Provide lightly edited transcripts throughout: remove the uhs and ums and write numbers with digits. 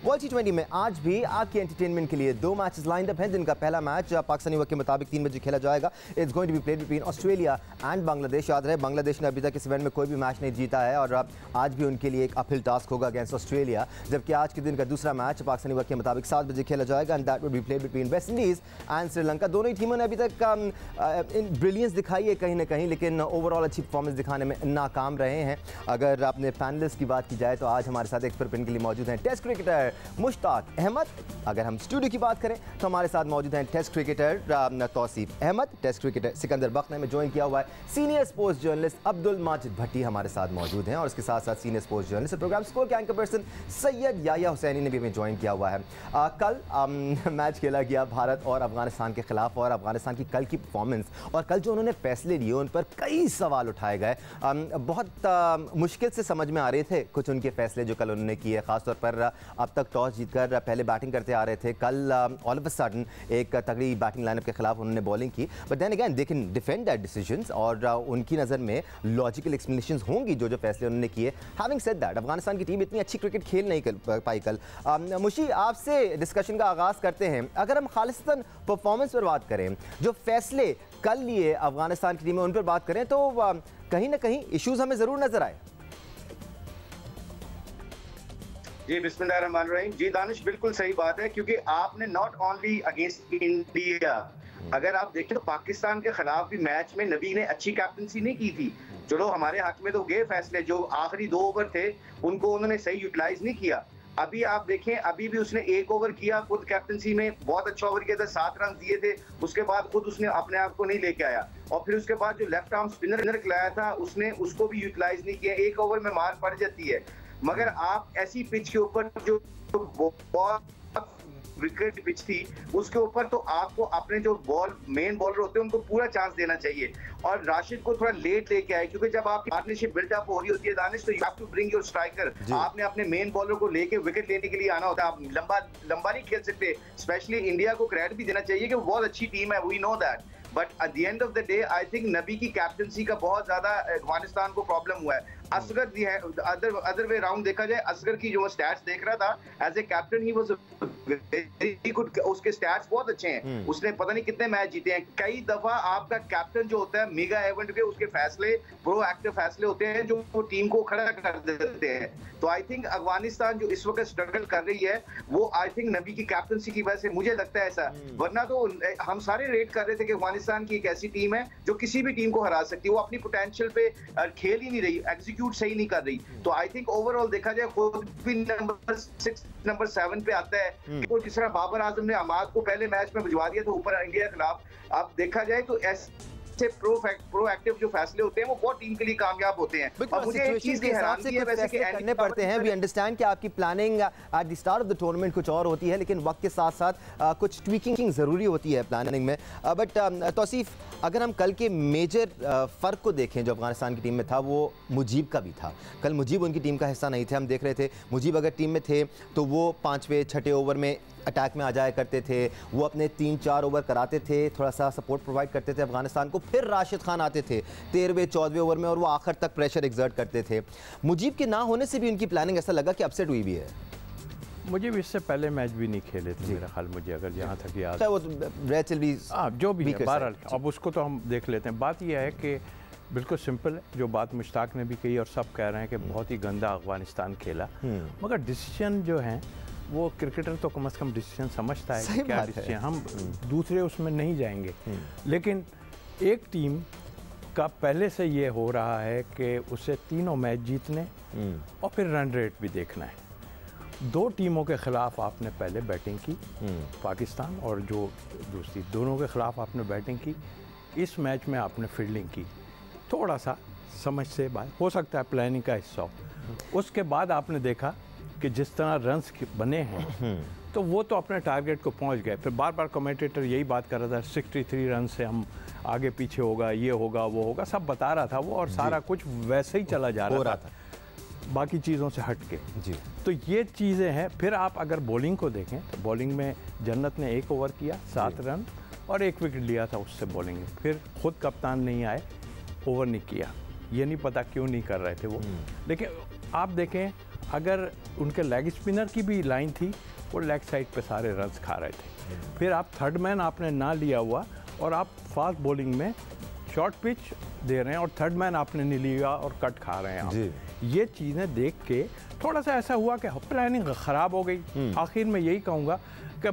World T20 में आज भी आपके एंटरटेनमेंट के लिए 2 मैचेस लाइंड अप हैं। दिन का पहला मैच पाकिस्तानी वक्त के मुताबिक 3 बजे खेला जाएगा। It's going to be played between Australia and Bangladesh. याद रहे बांग्लादेश ने अभी तक इस इवेंट में कोई भी मैच नहीं जीता है और आज भी उनके लिए एक अपहिल टास्क होगा अगेंस्ट ऑस्ट्रेलिया। जबकि आज के दिन का दूसरा मैच पाकिस्तानी वक्त के मुताबिक 7 बजे खेला जाएगा and that will be played between West Indies and Sri Lanka. दोनों ही टीमों ने अभी तक ब्रिलियंस दिखाई है कहीं ना कहीं, लेकिन ओवरऑल अच्छी परफॉर्मेंस दिखाने में नाकाम रहे हैं। अगर अपने पैनलिस्ट की बात की जाए तो आज हमारे साथ एक्सपर्ट पिन के लिए मौजूद हैं टेस्ट क्रिकेटर मुश्ताक अहमद। अगर हम स्टूडियो की बात करें तो हमारे साथ मौजूद हैं test cricketer Tauseef Ahmed, test cricketer Sikandar Bakht ने ज्वाइन किया हुआ है, senior sports journalist Abdul Majid Bhatti हमारे साथ मौजूद हैं और उसके साथ साथ senior sports journalist program score के एंकर पर्सन सैयद याया हुसैनी ने भी हमें ज्वाइन किया हुआ है। कल मैच खेला गया भारत और अफगानिस्तान के खिलाफ और अफगानिस्तान की कल की परफॉर्मेंस और कल जो उन्होंने फैसले लिए उन पर कई सवाल उठाए गए। बहुत मुश्किल से समझ में आ रहे थे कुछ उनके फैसले जो कल उन्होंने किए, खासतौर पर अब तक टॉस जीतकर पहले बैटिंग करते आ रहे थे। कल ऑल ऑफ अ सडन एक तगड़ी बैटिंग लाइनअप के खिलाफ उन्होंने बॉलिंग की, but then again they can defend that decisions और उनकी नज़र में लॉजिकल एक्सप्लेनेशंस होंगी जो फैसले उन्होंने किए। हैविंग सेड दैट अफगानिस्तान की टीम इतनी अच्छी क्रिकेट खेल नहीं कर पाई कल। मुशी, आपसे डिस्कशन का आगाज़ करते हैं। अगर हम खालिस्तान परफॉर्मेंस पर बात करें, जो फैसले कल लिए अफगानिस्तान की टीम में उन पर बात करें तो कहीं ना कहीं इश्यूज हमें ज़रूर नजर आए। जी बिस्मिल्लाहिर्रहमानिर्रहीम। जी दानिश, बिल्कुल सही बात है, क्योंकि आपने नॉट ओनली अगेंस्ट इंडिया, अगर आप देखें तो पाकिस्तान के खिलाफ भी मैच में नबी ने अच्छी कैप्टनसी नहीं की थी। चलो हमारे हक में तो गए फैसले, जो आखिरी 2 ओवर थे उनको उन्होंने सही यूटिलाइज नहीं किया। अभी आप देखें, अभी भी उसने 1 ओवर किया खुद कैप्टनसी में, बहुत अच्छा ओवर किया था, 7 रन दिए थे, उसके बाद खुद उसने अपने आप को नहीं लेके आया। और फिर उसके बाद जो लेफ्ट आर्म स्पिनर खिलाया था उसने उसको भी यूटिलाइज नहीं किया। 1 ओवर में मार पड़ जाती है, मगर आप ऐसी पिच के ऊपर जो बहुत विकेट पिच थी उसके ऊपर तो आपको अपने जो मेन बॉलर होते हैं उनको पूरा चांस देना चाहिए। और राशिद को थोड़ा लेट लेके आए, क्योंकि जब आपकी पार्टनरशिप बिल्डअप हो रही होती है दानिश, तो you have to bring your striker. आपने अपने मेन बॉलर को लेके विकेट लेने के लिए आना होता है। आप लंबा नहीं खेल सकते। स्पेशली इंडिया को क्रेडिट भी देना चाहिए कि बहुत अच्छी टीम है, we know that, but at the end of the day I think Nabi की कैप्टनसी का बहुत ज्यादा अफगानिस्तान को प्रॉब्लम हुआ है। असगर भी है, अदर वे राउंड देखा जाए, असगर की जो मैं स्टैट्स देख रहा था as a captain he was very good, उसके स्टैट्स बहुत अच्छे हैं। उसने पता नहीं कितने मैच जीते हैं। कई दफा आपका कैप्टन जो होता है मेगा इवेंट के, उसके फैसले प्रोएक्टिव फैसले होते हैं जो टीम को खड़ा कर देते हैं। तो आई थिंक अफगानिस्तान जो इस वक्त स्ट्रगल कर रही है वो आई थिंक नबी की कैप्टनसी की वजह से, मुझे लगता है ऐसा। वरना तो हम सारे रेट कर रहे थे कि अफगानिस्तान की एक ऐसी टीम है जो किसी भी टीम को हरा सकती है। वो अपनी पोटेंशियल पे खेल ही नहीं रही, एग्जीक्यूट सही नहीं कर रही। तो आई थिंक ओवरऑल देखा जाए खुद भी नंबर 6 नंबर 7 पे आता है। वो जिस तरह बाबर आजम ने अमाद को पहले मैच में भिजवा दिया था ऊपर इंडिया के खिलाफ, अब देखा जाए तो ऐसे प्रोएक्टिव जो फैसले होते हैं वो बहुत टीम के लिए कामयाब होते हैं। और मुझे एक चीज की हैरानगी है वैसे कि करने पड़ते हैं। वी अंडरस्टैंड कि आपकी planning at the start of the tournament कुछ और होती है, लेकिन वक्त के साथ साथ कुछ ट्वीकिंग ज़रूरी होती है प्लानिंग में। बट तौसीफ, अगर हम कल के मेजर फ़र्क को देखें जो अफगानिस्तान की टीम में था, वो मुजीब का भी था। कल मुजीब उनकी टीम का हिस्सा नहीं थे। हम देख रहे थे मुजीब अगर टीम में थे तो वो 5वें 6ठे ओवर में अटैक में आ जाया करते थे, वो अपने 3-4 ओवर कराते थे, थोड़ा सा सपोर्ट प्रोवाइड करते थे अफगानिस्तान को, फिर राशिद खान आते थे 13वें 14वें ओवर में और वो आखिर तक प्रेशर एक्सर्ट करते थे। मुजीब के ना होने से भी उनकी प्लानिंग ऐसा लगा कि अपसेट हुई भी है। मुझे भी इससे पहले मैच भी नहीं खेले थे मेरा ख्याल, मुझे अगर जहाँ तक याद है वो भी जो भी है बहरहाल, अब उसको तो हम देख लेते हैं। बात यह है कि बिल्कुल सिंपल है, जो बात मुश्ताक ने भी कही और सब कह रहे हैं कि बहुत ही गंदा अफगानिस्तान खेला, मगर डिसीजन जो है वो क्रिकेटर तो कम से कम डिसीजन समझता है कि क्या डिसीजन, हम दूसरे उसमें नहीं जाएंगे। लेकिन एक टीम का पहले से ये हो रहा है कि उसे तीनों मैच जीतने और फिर रन रेट भी देखना है। 2 टीमों के खिलाफ आपने पहले बैटिंग की, पाकिस्तान और जो दूसरी, दोनों के खिलाफ आपने बैटिंग की। इस मैच में आपने फील्डिंग की, थोड़ा सा समझ से बात हो सकता है प्लानिंग का हिस्सा हो। उसके बाद आपने देखा कि जिस तरह रन्स बने हैं तो वो तो अपने टारगेट को पहुंच गए। फिर बार बार कमेंटेटर यही बात कर रहा था 63 रन से हम आगे पीछे होगा, ये होगा वो होगा, सब बता रहा था वो, और सारा कुछ वैसे ही चला जा रहा था बाकी चीज़ों से हट के जी। तो ये चीज़ें हैं। फिर आप अगर बॉलिंग को देखें तो बॉलिंग में जन्नत ने 1 ओवर किया, 7 रन और 1 विकेट लिया था उससे बॉलिंग में। फिर खुद कप्तान नहीं आए, ओवर नहीं किया, ये नहीं पता क्यों नहीं कर रहे थे वो। लेकिन आप देखें अगर उनके लेग स्पिनर की भी लाइन थी, वो लेग साइड पे सारे रन्स खा रहे थे। फिर आप थर्ड मैन आपने ना लिया हुआ और आप फास्ट बॉलिंग में शॉर्ट पिच दे रहे हैं और थर्ड मैन आपने नहीं लिया और कट खा रहे हैं आप। ये चीज़ें देख के थोड़ा सा ऐसा हुआ कि प्लानिंग ख़राब हो गई। आखिर में यही कहूँगा कि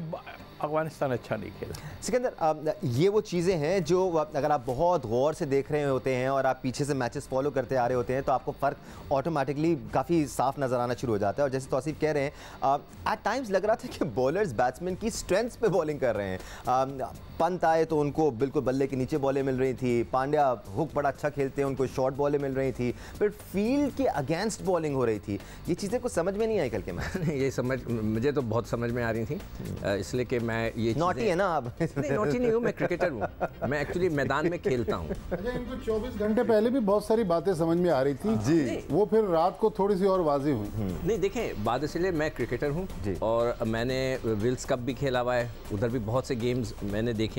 अफगानिस्तान अच्छा नहीं खेला। सिकंदर, ये वो चीज़ें हैं जो अगर आप बहुत गौर से देख रहे होते हैं और आप पीछे से मैचेस फॉलो करते आ रहे होते हैं तो आपको फ़र्क ऑटोमेटिकली काफ़ी साफ नज़र आना शुरू हो जाता है। और जैसे तौसीफ कह रहे हैं, एट टाइम्स लग रहा था कि बॉलर्स बैट्समैन की स्ट्रेंथ पे बॉलिंग कर रहे हैं। पंत आए तो उनको बिल्कुल बल्ले के नीचे बॉलें मिल रही थी, पांड्या हुक बड़ा अच्छा खेलते हैं, उनको शॉर्ट बॉलें मिल रही थी, फिर फील्ड के अगेंस्ट बॉलिंग हो रही थी। ये चीज़ें कुछ समझ में नहीं आई कल के मैच। ये मुझे तो बहुत समझ में आ रही थी, इसलिए कि मैं ये नॉटी है ना आप? नहीं, नॉटी नहीं हूँ, मैं क्रिकेटर हूँ, मैं एक्चुअली मैदान में खेलता हूँ। अच्छा, इनको 24 घंटे पहले भी बहुत सारी बातें समझ में आ रही थी जी, वो फिर रात को थोड़ी सी और वाज़ेह हुई। नहीं देखें, बात इसलिए मैं क्रिकेटर हूँ और मैंने विल्स कप भी खेला हुआ है, उधर भी बहुत से गेम्स मैंने देखे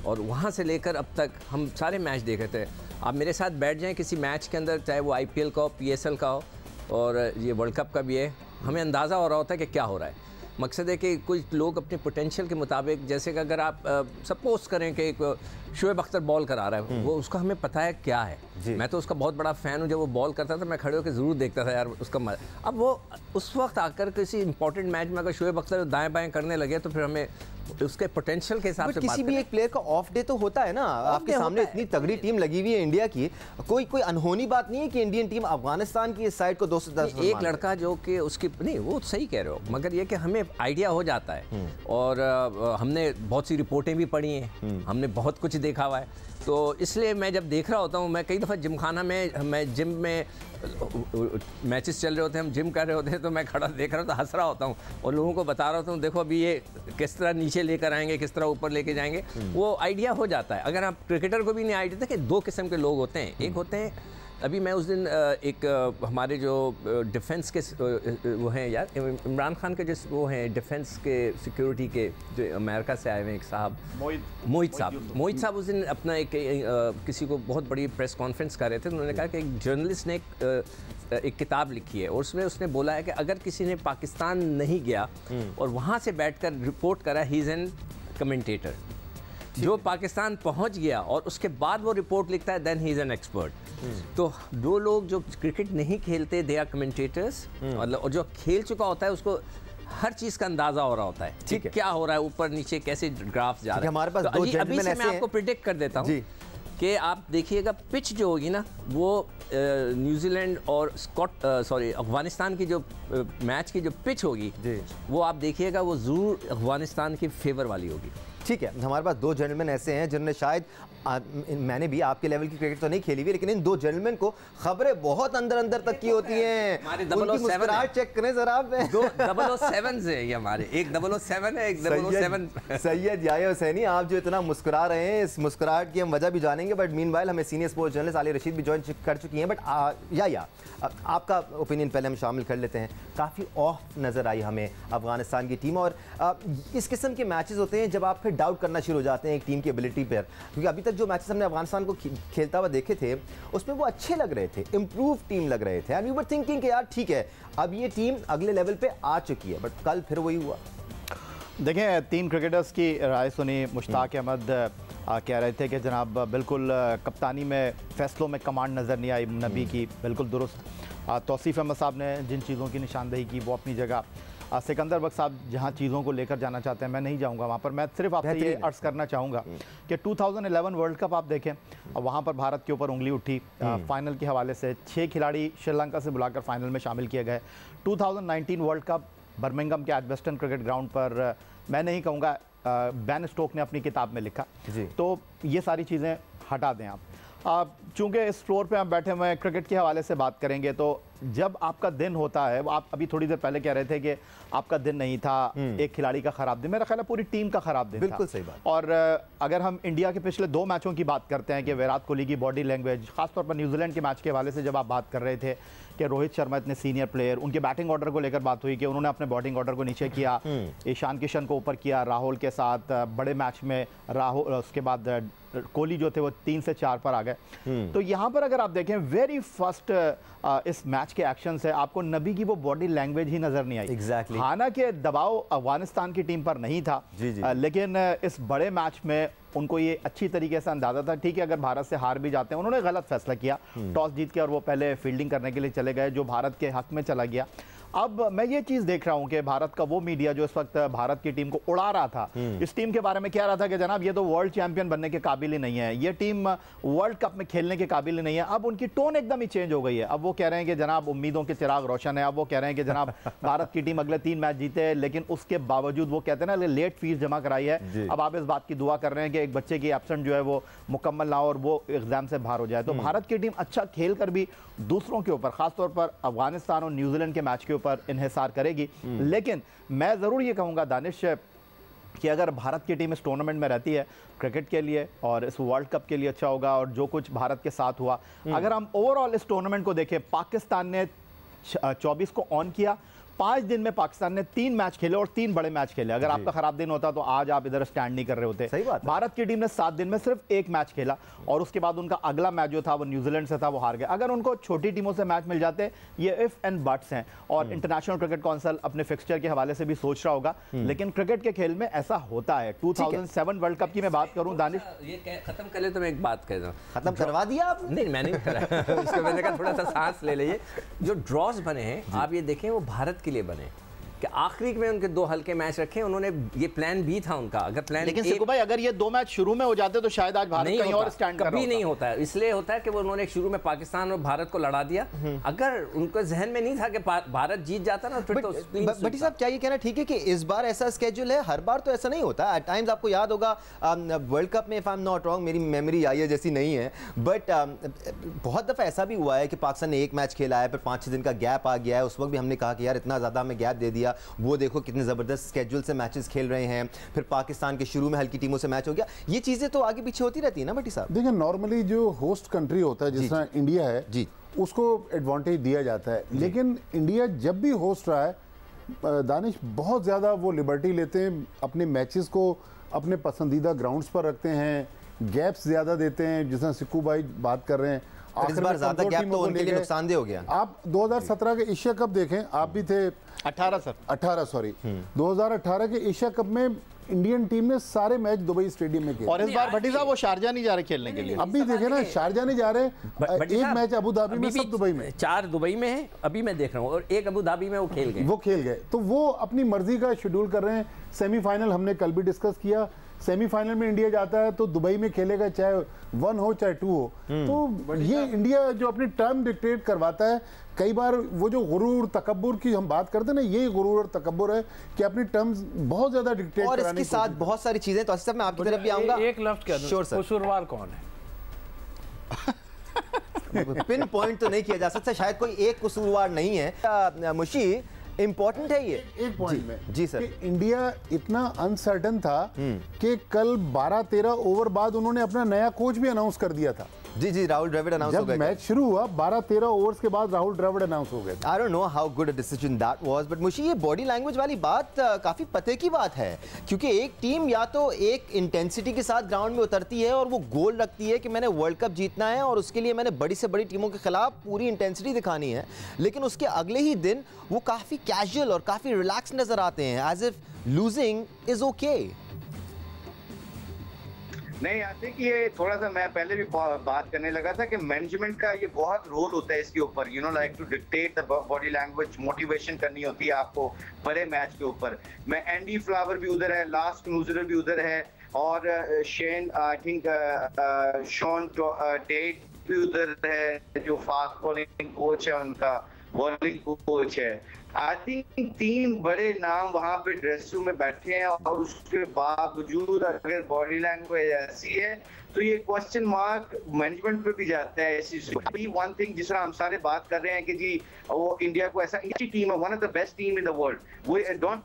और वहाँ से लेकर अब तक हम सारे मैच देखे थे। आप मेरे साथ बैठ जाएं किसी मैच के अंदर, चाहे वो IPL का हो, PSL का हो और ये वर्ल्ड कप का भी है, हमें अंदाज़ा हो रहा होता है कि क्या हो रहा है। मकसद है कि कुछ लोग अपने पोटेंशियल के मुताबिक, जैसे कि अगर आप सपोज करें कि एक शोएब अख्तर बॉल करा रहा है, वो उसका हमें पता है क्या है। मैं तो उसका बहुत बड़ा फ़ैन हूँ, जब वो बॉल करता था मैं खड़े होकर ज़रूर देखता था यार उसका अब वो उस वक्त आकर किसी इंपॉर्टेंट मैच में अगर शोएब अख्तर दाएँ बाएँ करने लगे तो फिर हमें उसके पोटेंशियल के हिसाब से किसी भी एक प्लेयर का ऑफ डे तो होता है ना। आपके सामने इतनी तगड़ी टीम लगी हुई है इंडिया की, कोई अनहोनी बात नहीं है कि इंडियन टीम अफगानिस्तान की इस साइड को 210 एक लड़का जो कि उसकी नहीं, वो सही कह रहे हो, मगर ये कि हमें आइडिया हो जाता है और हमने बहुत सी रिपोर्टें भी पढ़ी हैं, हमने बहुत कुछ देखा हुआ है, तो इसलिए मैं जब देख रहा होता हूँ, मैं कई दफ़ा जिमखाना में, मैं जिम में मैचेस चल रहे होते हैं, हम जिम कर रहे होते हैं, तो मैं खड़ा देख रहा हूँ तो हंस रहा होता हूँ और लोगों को बता रहा होता हूँ देखो अभी ये किस तरह नीचे लेकर आएंगे, किस तरह ऊपर लेके जाएंगे, वो आइडिया हो जाता है। अगर आप क्रिकेटर को भी नहीं आइडिया, देखिए दो किस्म के लोग होते हैं, एक होते हैं, अभी मैं उस दिन एक हमारे जो डिफेंस के वो हैं यार, इमरान खान के जिस वो हैं डिफेंस के सिक्योरिटी के जो अमेरिका से आए हुए एक साहब, मोहित साहब उस दिन अपना एक किसी को बहुत बड़ी प्रेस कॉन्फ्रेंस कर रहे थे, उन्होंने कहा कि एक जर्नलिस्ट ने एक किताब लिखी है और उसमें उसने बोला है कि अगर किसी ने पाकिस्तान नहीं गया और वहाँ से बैठकर रिपोर्ट करा, ही इज़ एन कमेंटेटर। जो पाकिस्तान पहुंच गया और उसके बाद वो रिपोर्ट लिखता है, then he is an expert. तो दो लोग जो क्रिकेट नहीं खेलते, दे आर कमेंटेटर्स, और जो खेल चुका होता है उसको हर चीज़ का अंदाज़ा हो रहा होता है, ठीक है, क्या हो रहा है ऊपर नीचे, कैसे ग्राफ जा रहा है। हमारे पास तो अभी से मैं आपको प्रिडिक्ट कर देता हूँ कि आप देखिएगा पिच जो होगी ना, वो न्यूजीलैंड और अफगानिस्तान की जो मैच की जो पिच होगी, वो आप देखिएगा वो ज़रूर अफगानिस्तान की फेवर वाली होगी। ठीक है, हमारे पास दो जेंटलमैन ऐसे हैं जिन्होंने शायद मैंने भी आपके लेवल की क्रिकेट तो नहीं खेली हुई, लेकिन इन दो जेंटलमैन को खबरें बहुत अंदर अंदर तक की होती हैं। उनकी मुस्कुराहट चेक करें जरा आप। दो 007 है ये हमारे, एक 007 है, एक 007। सैयद याह्या हुसैनी, आप जो इतना मुस्कुरा रहे हैं, इस मुस्कुराहट की हम वजह भी जानेंगे, बट मीनवाइल हमें senior sports journalist Alia Rashid भी ज्वाइन कर चुकी हैं। बट या आपका ओपिनियन पहले हम शामिल कर लेते हैं। काफ़ी ऑफ नज़र आई हमें अफगानिस्तान की टीम, और इस किस्म के मैचेस होते हैं जब आप फिर डाउट करना शुरू हो जाते हैं एक टीम की एबिलिटी पर, क्योंकि अभी तक जो मैचेस हमने अफगानिस्तान को खेलता हुआ देखे थे उसमें वो अच्छे लग रहे थे, इम्प्रूव टीम लग रहे थे, एंड वी वर थिंकिंग कि यार ठीक है अब ये टीम अगले लेवल पे आ चुकी है, बट कल फिर वही हुआ। देखें, तीन क्रिकेटर्स की राय सुनी। मुश्ताक अहमद कह रहे थे कि जनाब बिल्कुल कप्तानी में फैसलों में कमांड नज़र नहीं आई नबी की, बिल्कुल दुरुस्त। तौसीफ अहमद साहब ने जिन चीज़ों की निशानदेही की वो अपनी जगह। सिकंदर बख्श साहब जहाँ चीज़ों को लेकर जाना चाहते हैं, मैं नहीं जाऊँगा वहाँ पर। मैं सिर्फ आपसे ये अर्ज़ करना चाहूँगा कि 2011 वर्ल्ड कप आप देखें, वहाँ पर भारत के ऊपर उंगली उठी फाइनल के हवाले से। 6 खिलाड़ी श्रीलंका से बुलाकर फाइनल में शामिल किए गए। 2019 वर्ल्ड कप बर्मिंघम के एडवेस्टन क्रिकेट ग्राउंड पर, मैं नहीं कहूँगा, बैन स्टोक ने अपनी किताब में लिखा। तो ये सारी चीज़ें हटा दें आप। चूँकि इस फ्लोर पे हम बैठे हुए हैं, क्रिकेट के हवाले से बात करेंगे, तो जब आपका दिन होता है, आप अभी थोड़ी देर पहले कह रहे थे कि आपका दिन नहीं था, एक खिलाड़ी का खराब दिन, मेरा ख्याल है पूरी टीम का खराब दिन था। बिल्कुल सही बात। और अगर हम इंडिया के पिछले 2 मैचों की बात करते हैं कि विराट कोहली की बॉडी लैंग्वेज, खासतौर पर न्यूजीलैंड के मैच के हवाले से जब आप बात कर रहे थे कि रोहित शर्मा इतने सीनियर प्लेयर, उनके बैटिंग ऑर्डर को लेकर बात हुई कि उन्होंने अपने बैटिंग ऑर्डर को नीचे किया, ईशान किशन को ऊपर किया, राहुल के साथ बड़े मैच में राहुल, उसके बाद कोहली जो थे वो 3 से 4 पर आ गए। तो यहाँ पर अगर आप देखें वेरी फर्स्ट इस मैच मैच के एक्शन से आपको नबी की वो बॉडी लैंग्वेज ही नजर नहीं आई। Exactly. हालांकि दबाव अफगानिस्तान की टीम पर नहीं था, लेकिन इस बड़े मैच में उनको ये अच्छी तरीके से अंदाजा था। ठीक है, अगर भारत से हार भी जाते हैं, उन्होंने गलत फैसला किया, टॉस जीत के और वो पहले फील्डिंग करने के लिए चले गए, जो भारत के हक में चला गया। अब मैं ये चीज देख रहा हूं कि भारत का वो मीडिया जो इस वक्त भारत की टीम को उड़ा रहा था, इस टीम के बारे में कह रहा था कि जनाब ये तो वर्ल्ड चैंपियन बनने के काबिल ही नहीं है, ये टीम वर्ल्ड कप में खेलने के काबिल ही नहीं है। अब उनकी टोन एकदम ही चेंज हो गई है। अब वो कह रहे हैं कि जनाब उम्मीदों के चिराग रोशन है। अब वो कह रहे हैं कि जनाब भारत की टीम अगले 3 मैच जीते, लेकिन उसके बावजूद वो कहते हैं ना लेट फीस जमा कराई है। अब आप इस बात की दुआ कर रहे हैं कि एक बच्चे की एब्सेंट जो है वो मुकम्मल ना हो और वो एग्जाम से बाहर हो जाए। तो भारत की टीम अच्छा खेल कर भी दूसरों के ऊपर, खासतौर पर अफगानिस्तान और न्यूजीलैंड के मैच के ऊपर इन्हिसार करेगी। लेकिन मैं जरूर ये कहूंगा दानिश कि अगर भारत की टीम इस टूर्नामेंट में रहती है, क्रिकेट के लिए और इस वर्ल्ड कप के लिए अच्छा होगा। और जो कुछ भारत के साथ हुआ, अगर हम ओवरऑल इस टूर्नामेंट को देखें, पाकिस्तान ने 24 को ऑन किया, 5 दिन में पाकिस्तान ने 3 मैच खेले और 3 बड़े मैच खेले। अगर आपका खराब दिन होता तो आज आप इधर स्टैंड नहीं कर रहे होते। सही बात। भारत की टीम ने 7 दिन में सिर्फ 1 मैच खेला और उसके बाद उनका अगला मैच जो था वो न्यूजीलैंड से था, वो हार गए। अगर उनको छोटी टीमों से मैच मिल जाते, ये इफ एंड बट्स हैं। और इंटरनेशनल क्रिकेट काउंसिल अपने फिक्सचर के हवाले से भी सोच रहा होगा, लेकिन क्रिकेट के खेल में ऐसा होता है। 2007 वर्ल्ड कप की मैं बात करूं दानिश, ये खत्म कर ले तो मैं एक बात कह रहा हूं। खत्म करवा दिया आप? नहीं, मैंने नहीं करा। उसको मैंने कहा थोड़ा सा सांस ले लीजिए। जो ड्रॉज बने हैं, आप ये देखें, वो भारत के लिए बने कि आखिरी में उनके 2 हल्के मैच रखे। उन्होंने ये प्लान भी था उनका। अगर प्लान, लेकिन सिकू भाई अगर ये 2 मैच शुरू में हो जाते तो शायद आज भारत कहीं और स्टैंड कर रहा होता। कभी नहीं होता है। इसलिए होता है कि वो उन्होंने शुरू में पाकिस्तान और भारत को लड़ा दिया। अगर उनको जहन में नहीं था कि भारत जीत जाता ना, फिर तो बटी साहब क्या ये कहना ठीक है कि इस बार ऐसा स्केड्यूल है? हर बार तो ऐसा नहीं होता। एट टाइम्स आपको याद होगा वर्ल्ड कप में, if I am not wrong, मेरी मेमोरी आई है जैसी नहीं है, बट बहुत दफ़ा ऐसा भी हुआ है कि पाकिस्तान ने 1 मैच खेला है, फिर 5-6 दिन का गैप आ गया है। उस वक्त भी हमने कहा कि यार इतना ज़्यादा हमें गैप दे दिया, वो देखो कितने ज़बरदस्त स्केड्यूल से मैचेस खेल रहे हैं। फिर पाकिस्तान के शुरू में हल्की टीमों से मैच हो गया। ये चीज़ें तो आगे पीछे होती रहती है ना बटी साहब? देखिए, नॉर्मली जो होस्ट कंट्री होता है, जिस तरह इंडिया है जी, उसको एडवांटेज दिया जाता है। लेकिन इंडिया जब भी होस्ट रहा है दानिश, बहुत ज़्यादा वो लिबर्टी लेते हैं, अपने मैचेस को अपने पसंदीदा ग्राउंड्स पर रखते हैं, गैप्स ज़्यादा देते हैं, जिस तरह सिक्कू भाई बात कर रहे हैं। इस बार ज़्यादा गैप तो उनके लिए नुकसानदेह हो गया। आप 2017 के एशिया कप देखें, आप भी थे 18 सॉरी 2018 के एशिया कप में इंडियन टीम ने सारे मैच दुबई स्टेडियम में किए। और इस बार भट्टी साहब वो शारजा नहीं जा रहे खेलने के लिए। अभी देखे ना, शारजा नहीं जा रहे, एक मैच अबू धाबी में, सब दुबई में, 4 दुबई में है अभी मैं देख रहा हूँ, और 1 अबू धाबी में वो खेल गए। तो वो अपनी मर्जी का शेड्यूल कर रहे हैं। सेमीफाइनल हमने कल भी डिस्कस किया, सेमीफाइनल में इंडिया जाता है तो दुबई में खेलेगा, चाहे 1 हो चाहे 2 हो। तो ये इंडिया जो अपनी टर्म डिक्टेट करवाता है, कई बार वो जो गुरूर तकब्बुर की हम बात करते हैं ना, ये गुरूर और तकब्बुर है कि अपनी टर्म्स बहुत ज्यादा डिक्टेट और इसके साथ बहुत सारी चीजें। तो साहब मैं आपकी तरफ भी आऊंगा। एक लफ्ज कह दूं, कसूरवार कौन है? पिन पॉइंट तो नहीं किया जा सकता, शायद कोई एक कसूरवार नहीं है। मुशी, इंपॉर्टेंट है ये एक पॉइंट में जी सर, कि इंडिया इतना अनसर्टन था कि कल 12-13 ओवर बाद उन्होंने अपना नया कोच भी अनाउंस कर दिया था। जी राहुल द्रविड़ अनाउंस हो गए। जब मैच शुरू हुआ 12-13 ओवर्स के बाद राहुल द्रविड़ अनाउंस हो गए। I don't know how good a decision that was, but मुझे ये बॉडी लैंग्वेज वाली बात काफी पते की बात है, क्योंकि एक टीम या तो एक इंटेंसिटी के साथ ग्राउंड में उतरती है और वो गोल रखती है कि मैंने वर्ल्ड कप जीतना है और उसके लिए मैंने बड़ी से बड़ी टीमों के खिलाफ पूरी इंटेंसिटी दिखानी है, लेकिन उसके अगले ही दिन वो काफी कैजुअल और काफी रिलैक्स नजर आते हैं, as if losing is okay. नहीं, आई थिंक ये थोड़ा सा, मैं पहले भी बात करने लगा था कि मैनेजमेंट का ये बहुत रोल होता है इसके ऊपर, you know, like to dictate the body language, motivation करनी होती है आपको बड़े मैच के ऊपर। मैं एंडी फ्लावर भी उधर है, लास्ट न्यूजीलैंड भी उधर है, और Shane I think Shaun Tait भी उधर है, जो फास्ट बॉलिंग कोच है, उनका बॉलिंग कोच है। आई थिंक 3 बड़े नाम वहां पे ड्रेस रूम में बैठे हैं, और उसके बावजूद अगर बॉडी लैंग्वेज ऐसी है तो ये क्वेश्चन मार्क मैनेजमेंट पे भी जाता है। ऐसी वन थिंग जिस तरह हम सारे बात कर रहे हैं कि जी वो इंडिया को ऐसा अच्छी टीम है, one of the best team in the world, वो don't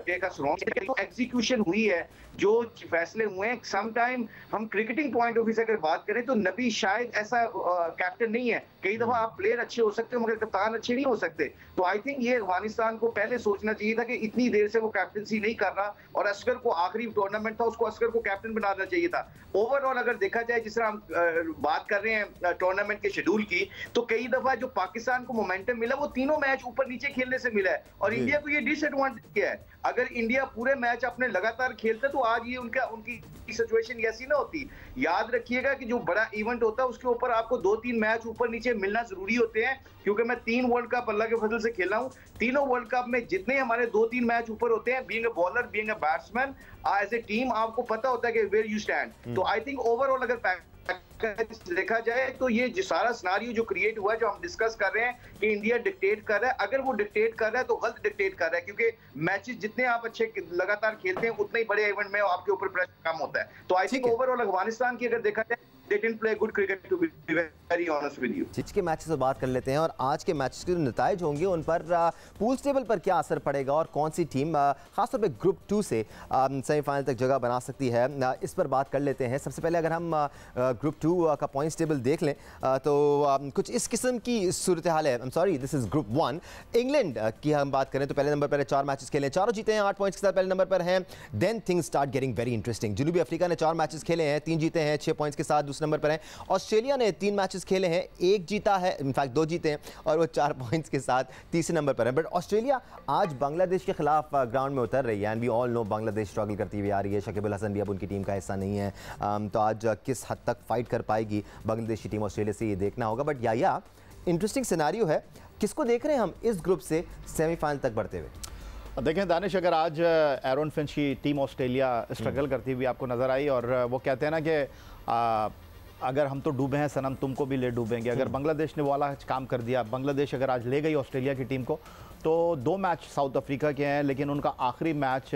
take us wrong, execution हुई है, जो फैसले हुए हैं। सम टाइम हम क्रिकेटिंग पॉइंट ऑफ व्यू से अगर बात करें तो नबी शायद ऐसा कैप्टन नहीं है। कई दफा आप प्लेयर अच्छे हो सकते हो मगर कप्तान अच्छे नहीं हो सकते। तो आई थिंक ये अफगानिस्तान को पहले सोचना चाहिए था कि इतनी देर से वो कैप्टनसी नहीं कर रहा, और असगर को आखिरी टूर्नामेंट था, उसको असगर को कैप्टन बनाना चाहिए था। ओवरऑल अगर देखा जाए, जिस तरह हम बात कर रहे हैं टूर्नामेंट के शेड्यूल की, तो कई दफा जो पाकिस्तान को मोमेंटम मिला वो तीनों मैच ऊपर नीचे खेलने से मिला है, और इंडिया को ये डिसएडवांटेज है। अगर इंडिया पूरे मैच अपने लगातार खेलता तो आज ये उनकी सिचुएशन ऐसी ना होती। याद रखिएगा कि जो बड़ा इवेंट होता है उसके ऊपर आपको 2-3 मैच ऊपर नीचे मिलना जरूरी होते हैं, क्योंकि मैं 3 वर्ल्ड कप अल्लाह के फजल से खेला हूं। तीनों वर्ल्ड कप में जितने हमारे 2-3 मैच ऊपर होते हैं, being a bowler, being a batsman, as a team आपको पता होता है कि वेयर यू स्टैंड। तो आई थिंक ओवरऑल अगर देखा जाए तो ये जो सारा सिनारियो जो क्रिएट हुआ है, जो हम डिस्कस कर रहे हैं कि इंडिया डिक्टेट कर रहा है, अगर वो डिक्टेट कर रहा है तो गलत डिक्टेट कर रहा है, क्योंकि मैचेस जितने आप अच्छे लगातार खेलते हैं उतने ही बड़े इवेंट में आपके ऊपर प्रेशर कम होता है। तो आई थिंक ओवरऑल अफगानिस्तान की अगर देखा जाए, they didn't play good cricket to be very honest with you। आज के मैचेस पर बात कर लेते हैं, और आज के मैचेस के जो नतीजे होंगे उन पर पूल टेबल पर क्या असर पड़ेगा और कौन सी टीम खासतौर पे ग्रुप 2 से सेमीफाइनल तक जगह बना सकती है, इस पर बात कर लेते हैं। सबसे पहले अगर हम ग्रुप 2 का पॉइंट्स टेबल देख लें तो कुछ इस किस्म की सूरत हाल है। Sorry, this is group 1। England की हम बात करें तो पहले नंबर पर है, 4 मैचेस खेले, चारों जीते हैं, 8 पॉइंट्स के साथ पहले नंबर पर हैं। Then things start getting very interesting. जनूबी अफ्रीका ने 4 मैचेस खेले हैं, 3 जीते हैं, 6 पॉइंट्स के साथ दूसरे नंबर पर हैं। ऑस्ट्रेलिया ने 3 मैचेस खेले हैं, 1 जीता है, इनफैक्ट 2 जीते हैं, और वो 4 पॉइंट्स के साथ तीसरे नंबर पर है। बट ऑस्ट्रेलिया आज बांग्लादेश के खिलाफ ग्राउंड में उतर रही है, and we all know Bangladesh struggle करती हुई आ रही है। शकीब अल हसन भी अब उनकी टीम का हिस्सा नहीं है, तो आज किस हद तक फाइट कर पाएगी बांग्लादेश की टीम ऑस्ट्रेलिया से, ये देखना होगा। बट या इंटरेस्टिंग सिनेरियो है। किसको देख रहे हैं हम इस ग्रुप से सेमीफाइनल तक बढ़ते हुए? देखें दानिश, अगर आज एरन फिंच की टीम ऑस्ट्रेलिया स्ट्रगल करती हुई आपको नज़र आई, और वो कहते हैं ना कि अगर हम तो डूबे हैं सनम, तुमको भी ले डूबेंगे। अगर बांग्लादेश ने वो वाला काम कर दिया, बांग्लादेश अगर आज ले गई ऑस्ट्रेलिया की टीम को, तो 2 मैच साउथ अफ्रीका के हैं, लेकिन उनका आखिरी मैच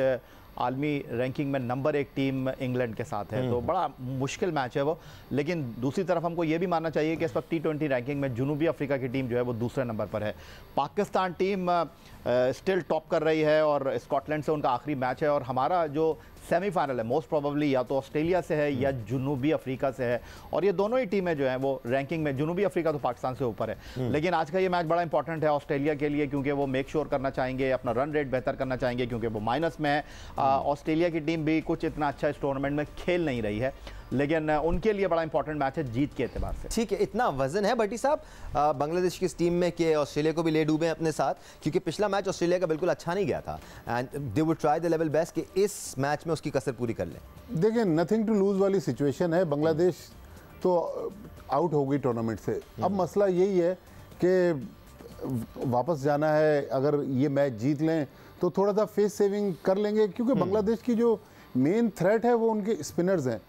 आलमी रैंकिंग में नंबर 1 टीम इंग्लैंड के साथ है, तो बड़ा मुश्किल मैच है वो। लेकिन दूसरी तरफ हमको ये भी मानना चाहिए कि इस वक्त T20 रैंकिंग में जनूबी अफ्रीका की टीम जो है वो दूसरे नंबर पर है। पाकिस्तान टीम स्टिल टॉप कर रही है, और स्कॉटलैंड से उनका आखिरी मैच है, और हमारा जो सेमीफाइनल है मोस्ट प्रोबेबली या तो ऑस्ट्रेलिया से है या जनूबी अफ्रीका से है, और ये दोनों ही टीमें जो हैं वो रैंकिंग में, जनूबी अफ्रीका तो पाकिस्तान से ऊपर है। लेकिन आज का ये मैच बड़ा इंपॉर्टेंट है ऑस्ट्रेलिया के लिए, क्योंकि वो मेक श्योर करना चाहेंगे, अपना रन रेट बेहतर करना चाहेंगे, क्योंकि वो माइनस में है। ऑस्ट्रेलिया की टीम भी कुछ इतना अच्छा इस टूर्नामेंट में खेल नहीं रही है, लेकिन उनके लिए बड़ा इंपॉर्टेंट मैच है जीत के एतबार से। ठीक है, इतना वजन है भट्टी साहब बांग्लादेश की इस टीम में कि ऑस्ट्रेलिया को भी ले डूबे अपने साथ, क्योंकि पिछला मैच ऑस्ट्रेलिया का बिल्कुल अच्छा नहीं गया था, and they would try the level best कि इस मैच में उसकी कसर पूरी कर लें। देखिए, नथिंग टू लूज वाली सिचुएशन है। बांग्लादेश तो आउट हो गई टूर्नामेंट से। अब मसला यही है कि वापस जाना है, अगर ये मैच जीत लें तो थोड़ा सा फेस सेविंग कर लेंगे, क्योंकि बांग्लादेश की जो मेन थ्रेट है वो उनके स्पिनर्स हैं।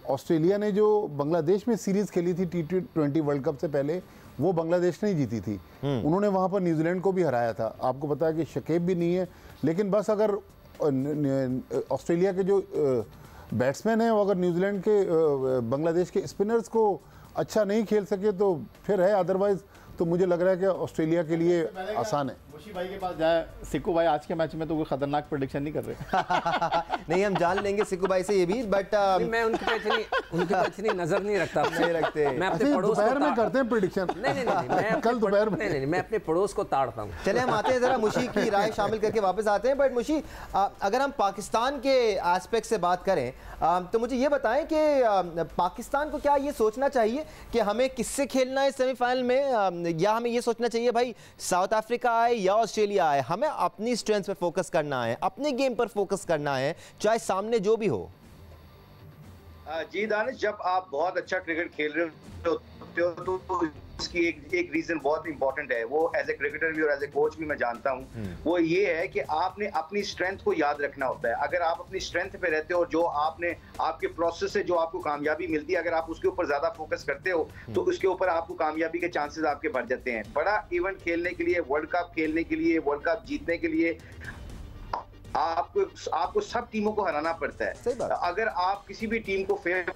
ऑस्ट्रेलिया ने जो बांग्लादेश में सीरीज़ खेली थी T20 वर्ल्ड कप से पहले, वो बांग्लादेश नहीं जीती थी। उन्होंने वहाँ पर न्यूजीलैंड को भी हराया था। आपको पता है कि शकीब भी नहीं है, लेकिन बस अगर ऑस्ट्रेलिया के जो बैट्समैन हैं वो अगर न्यूजीलैंड के बांग्लादेश के स्पिनर्स को अच्छा नहीं खेल सके तो फिर है, अदरवाइज तो मुझे लग रहा है कि ऑस्ट्रेलिया के लिए आसान है। मुशी भाई के पास जाए, सिक्कू भाई आज के मैच में तो कोई खतरनाक प्रेडिक्शन नहीं कर रहे। नहीं, हम जान लेंगे सिक्कू भाई से ये भी, बट मैं उनके पे इतनी नजर नहीं रखता। नहीं रखते। मैं अपने पड़ोस दोपहर में करते हैं प्रेडिक्शन। नहीं, मैं कल दोपहर में नहीं, मैं अपने पड़ोस को ताड़ता हूँ। चले हम आते हैं जरा मुशी की राय शामिल करके वापस आते हैं। बट मुशी, अगर हम पाकिस्तान के एस्पेक्ट से बात करें तो मुझे ये बताएं कि पाकिस्तान को क्या ये सोचना चाहिए कि हमें किससे खेलना है सेमीफाइनल में, या हमें ये सोचना चाहिए भाई साउथ अफ्रीका आए या ऑस्ट्रेलिया आए, हमें अपनी स्ट्रेंथ पे फोकस करना है, अपने गेम पर फोकस करना है, चाहे सामने जो भी हो? जी दानिश, जब आप बहुत अच्छा क्रिकेट खेल रहे होते हो तो इसकी एक रीजन बहुत इंपॉर्टेंट है, वो एज ए क्रिकेटर भी और एज ए कोच भी मैं जानता हूँ, वो ये है कि आपने अपनी स्ट्रेंथ को याद रखना होता है। अगर आप अपनी स्ट्रेंथ पे रहते हो, जो आपने आपके प्रोसेस से जो आपको कामयाबी मिलती है, अगर आप उसके ऊपर ज्यादा फोकस करते हो तो उसके ऊपर आपको कामयाबी के चांसेस आपके बढ़ जाते हैं। बड़ा इवेंट खेलने के लिए, वर्ल्ड कप खेलने के लिए, वर्ल्ड कप जीतने के लिए आपको सब टीमों को हराना पड़ता है। अगर आप किसी भी टीम को फेवर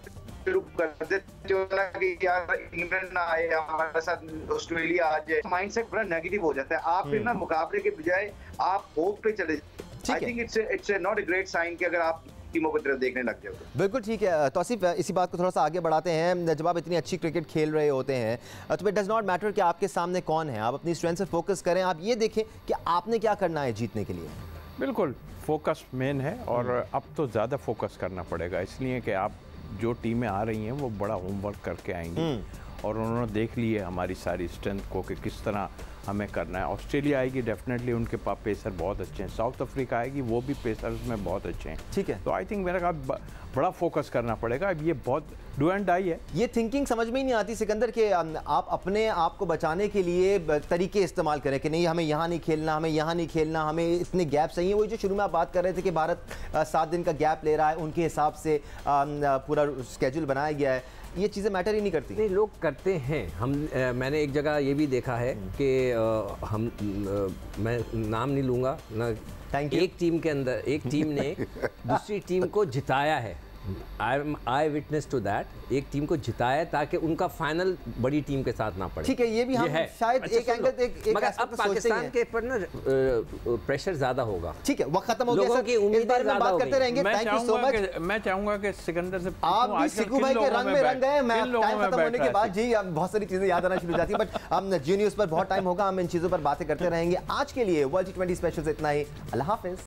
कर देते हो ना कि यार इंग्लैंड ना आए हमारे साथ, ऑस्ट्रेलिया आ जाए, माइंडसेट बड़ा नेगेटिव हो जाता है। आप फिर ना मुकाबले के बजाय आप होप पे चले। I think it's not a great sign कि अगर आप टीमों की तरफ देखने लग जाओगे। बिल्कुल ठीक है तौसीफ, इसी बात को थोड़ा सा आगे बढ़ाते हैं। जब आप इतनी अच्छी क्रिकेट खेल रहे होते हैं तो इट डज नॉट मैटर कि आपके सामने कौन है, आप अपनी स्ट्रेंथ से फोकस करें, आप ये देखें कि आपने क्या करना है जीतने के लिए। बिल्कुल फोकस मेन है और अब तो ज़्यादा फोकस करना पड़ेगा, इसलिए कि आप जो टीमें आ रही हैं वो बड़ा होमवर्क करके आएंगी और उन्होंने देख ली है हमारी सारी स्ट्रेंथ को कि किस तरह हमें करना है। ऑस्ट्रेलिया आएगी, डेफिनेटली उनके पास पेसर बहुत अच्छे हैं। साउथ अफ्रीका आएगी, वो भी पेसर्स में बहुत अच्छे हैं। ठीक है, तो आई थिंक मेरा कहा बड़ा फोकस करना पड़ेगा। अब ये बहुत डू एंड डाई है। ये थिंकिंग समझ में ही नहीं आती सिकंदर के आप अपने आप को बचाने के लिए तरीके इस्तेमाल करें कि नहीं हमें यहाँ नहीं खेलना, हमें यहाँ नहीं खेलना, हमें इतने गैप सही है। वही जो शुरू में आप बात कर रहे थे कि भारत 7 दिन का गैप ले रहा है, उनके हिसाब से पूरा स्केड्यूल बनाया गया है, ये चीज़ें मैटर ही नहीं करती। नहीं, लोग करते हैं। मैंने एक जगह ये भी देखा है कि मैं नाम नहीं लूँगा ना, एक टीम के अंदर एक टीम ने दूसरी टीम को जिताया है। आई विटनेस टू दैट। एक टीम को जिताया ताकि उनका फाइनल बड़ी टीम के साथ ना पड़े। ठीक है, ये भी हम शायद अच्छा, एक एंगल एक मगर अब पाकिस्तान के पर ना प्रेशर ज्यादा होगा। ठीक है, वक्त खत्म हो गया, लोगों की उम्मीदें बारे में बात करते रहेंगे। मैं थैंक यू सो मच। मैं चाहूंगा कि सिकंदर से आप भी सिकू भाई के रंग में रंग गए। मैं टाइम खत्म होने के बाद जी अब बहुत सारी चीजें याद आना शुरू हो जाती है, बट हम जी न्यूज़ पर बहुत टाइम होगा, हम इन चीजों पर बातें करते रहेंगे। आज के लिए वर्ल्ड T20 स्पेशल से इतना ही। अल्लाह हाफिज।